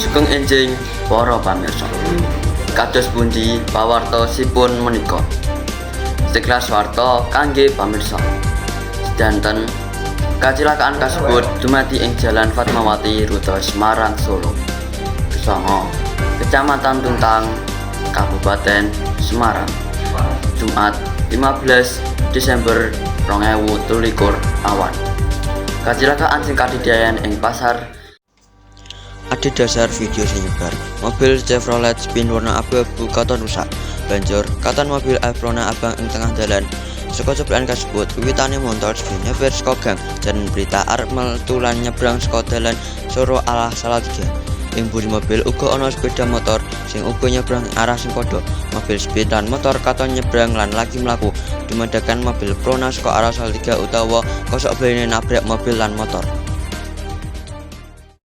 Sugeng enjing para pamirsa. Kados pundi pawartosipun menika? Sekelas warta kangge pamirsa. Sedanten kecelakaan kasebut dumadi ing Jalan Fatmawati rute Semarang Solo. Songo, Kecamatan Tuntang, Kabupaten Semarang. Jumat 15 Desember 2023 awan. Kecelakaan sing kadadean ing pasar adi dasar video sing nyebar. Mobil Chevrolet Spin warna abu-abu katon rusak. Banjur katon mobil Avrona abang ing tengah dalan. Saka cobelan kasebut wiwitane montor Spin nyebar saka gang dan berita arep metu lan nyebrang saka dalan Soro arah Salatiga. Ing mburi mobil uga ana sepeda motor sing uga nyebrang arah sing padha. Mobil Spin lan motor katon nyebrang lan lagi mlaku. Dumadakan mobil Prona saka arah Salatiga utawa kosok bene nabrak mobil lan motor.